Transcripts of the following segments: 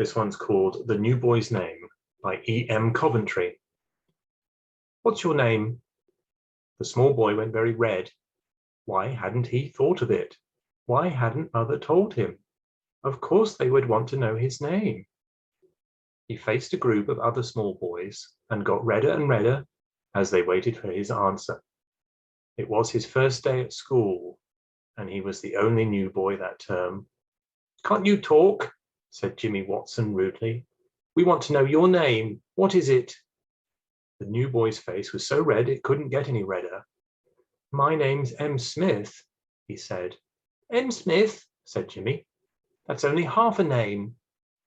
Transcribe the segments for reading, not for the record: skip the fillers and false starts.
This one's called The New Boy's Name by E.M. Coventry. What's your name? The small boy went very red. Why hadn't he thought of it? Why hadn't Mother told him? Of course they would want to know his name. He faced a group of other small boys and got redder and redder as they waited for his answer. It was his first day at school, and he was the only new boy that term. Can't you talk? Said Jimmy Watson rudely. We want to know your name. What is it? The new boy's face was so red it couldn't get any redder. My name's M. Smith, he said. M. Smith, said Jimmy. That's only half a name.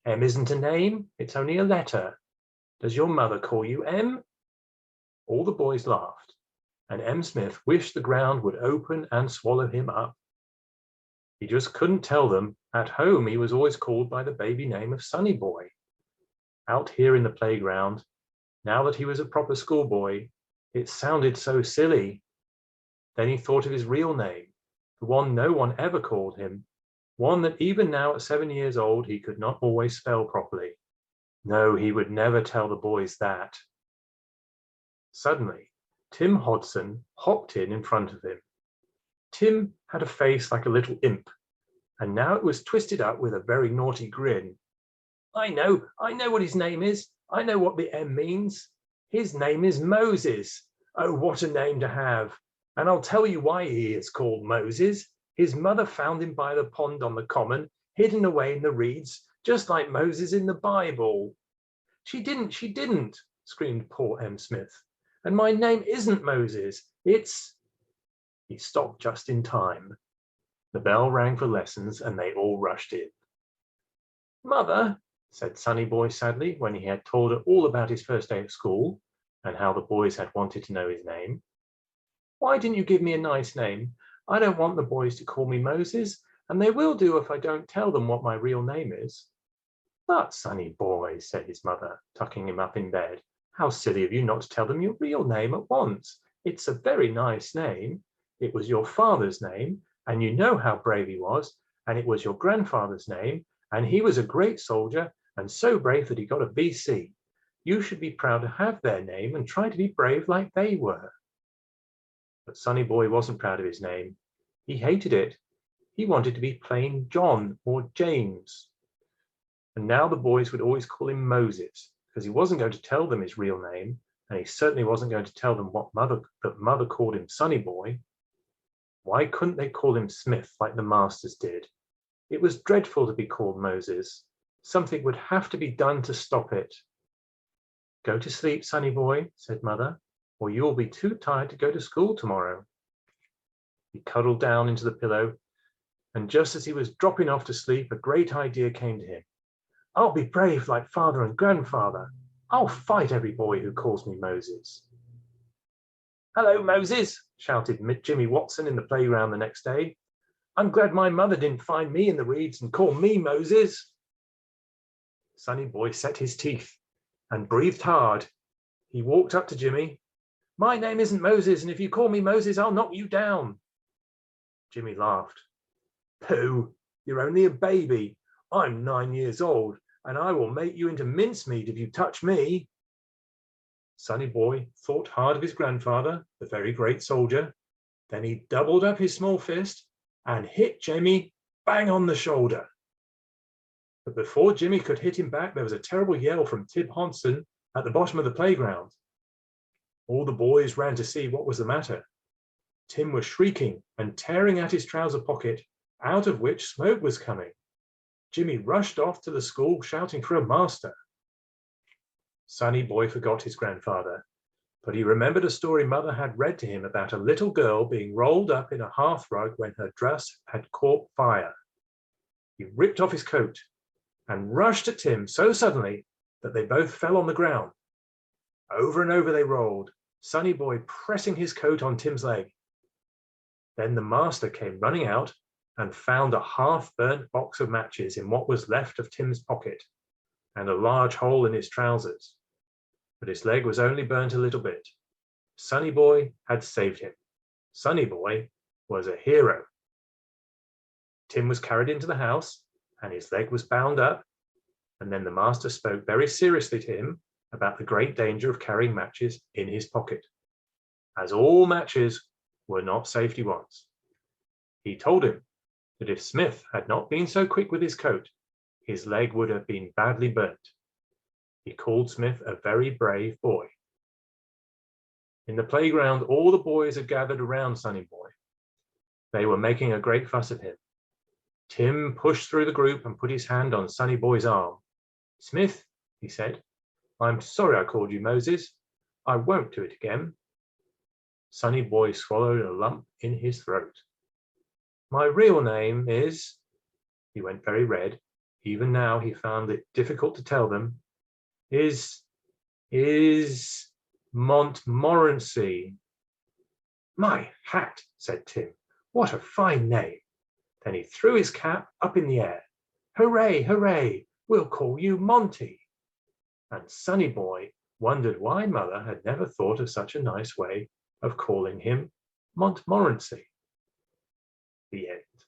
M isn't a name, it's only a letter. Does your mother call you M? All the boys laughed, and M. Smith wished the ground would open and swallow him up. He just couldn't tell them. At home, he was always called by the baby name of Sonny Boy. Out here in the playground, now that he was a proper schoolboy, it sounded so silly. Then he thought of his real name, the one no one ever called him, one that even now at 7 years old he could not always spell properly. No, he would never tell the boys that. Suddenly, Tim Hodson hopped in front of him. Tim had a face like a little imp, and now it was twisted up with a very naughty grin. I know what his name is. I know what the M means. His name is Moses. Oh, what a name to have. And I'll tell you why he is called Moses. His mother found him by the pond on the common, hidden away in the reeds, just like Moses in the Bible. She didn't, screamed poor M. Smith. And my name isn't Moses, it's... He stopped just in time. The bell rang for lessons and they all rushed in. Mother, said Sonny Boy sadly when he had told her all about his first day at school and how the boys had wanted to know his name. Why didn't you give me a nice name? I don't want the boys to call me Moses, and they will do if I don't tell them what my real name is. But, Sonny Boy, said his mother, tucking him up in bed, how silly of you not to tell them your real name at once. It's a very nice name. It was your father's name, and you know how brave he was, and it was your grandfather's name, and he was a great soldier, and so brave that he got a BC. You should be proud to have their name and try to be brave like they were. But Sonny Boy wasn't proud of his name. He hated it. He wanted to be plain John or James. And now the boys would always call him Moses, because he wasn't going to tell them his real name, and he certainly wasn't going to tell them that mother called him Sonny Boy. Why couldn't they call him Smith like the masters did? It was dreadful to be called Moses. Something would have to be done to stop it. Go to sleep, Sonny Boy, said Mother, or you will be too tired to go to school tomorrow. He cuddled down into the pillow, and just as he was dropping off to sleep, a great idea came to him. I'll be brave like father and grandfather. I'll fight every boy who calls me Moses. Hello, Moses, shouted Jimmy Watson in the playground the next day. I'm glad my mother didn't find me in the reeds and call me Moses. Sonny Boy set his teeth and breathed hard. He walked up to Jimmy. My name isn't Moses, and if you call me Moses, I'll knock you down. Jimmy laughed. Pooh, you're only a baby. I'm 9 years old, and I will make you into mincemeat if you touch me. Sonny Boy thought hard of his grandfather, the very great soldier. Then he doubled up his small fist and hit Jimmy bang on the shoulder. But before Jimmy could hit him back, there was a terrible yell from Tim Hodson at the bottom of the playground. All the boys ran to see what was the matter. Tim was shrieking and tearing at his trouser pocket, out of which smoke was coming. Jimmy rushed off to the school shouting for a master. Sonny Boy forgot his grandfather, but he remembered a story Mother had read to him about a little girl being rolled up in a hearthrug when her dress had caught fire. He ripped off his coat and rushed at Tim so suddenly that they both fell on the ground. Over and over they rolled, Sonny Boy pressing his coat on Tim's leg. Then the master came running out and found a half-burnt box of matches in what was left of Tim's pocket and a large hole in his trousers. But his leg was only burnt a little bit. Sonny Boy had saved him. Sonny Boy was a hero. Tim was carried into the house and his leg was bound up. And then the master spoke very seriously to him about the great danger of carrying matches in his pocket, as all matches were not safety ones. He told him that if Smith had not been so quick with his coat, his leg would have been badly burnt. He called Smith a very brave boy. In the playground, all the boys had gathered around Sonny Boy. They were making a great fuss of him. Tim pushed through the group and put his hand on Sonny Boy's arm. "Smith," he said, "I'm sorry I called you Moses. I won't do it again." Sonny Boy swallowed a lump in his throat. "My real name is," he went very red. Even now he found it difficult to tell them, is Montmorency." "My hat," said Tim. "What a fine name." Then he threw his cap up in the air. "Hooray, hooray, we'll call you Monty." And Sonny Boy wondered why Mother had never thought of such a nice way of calling him Montmorency. The end.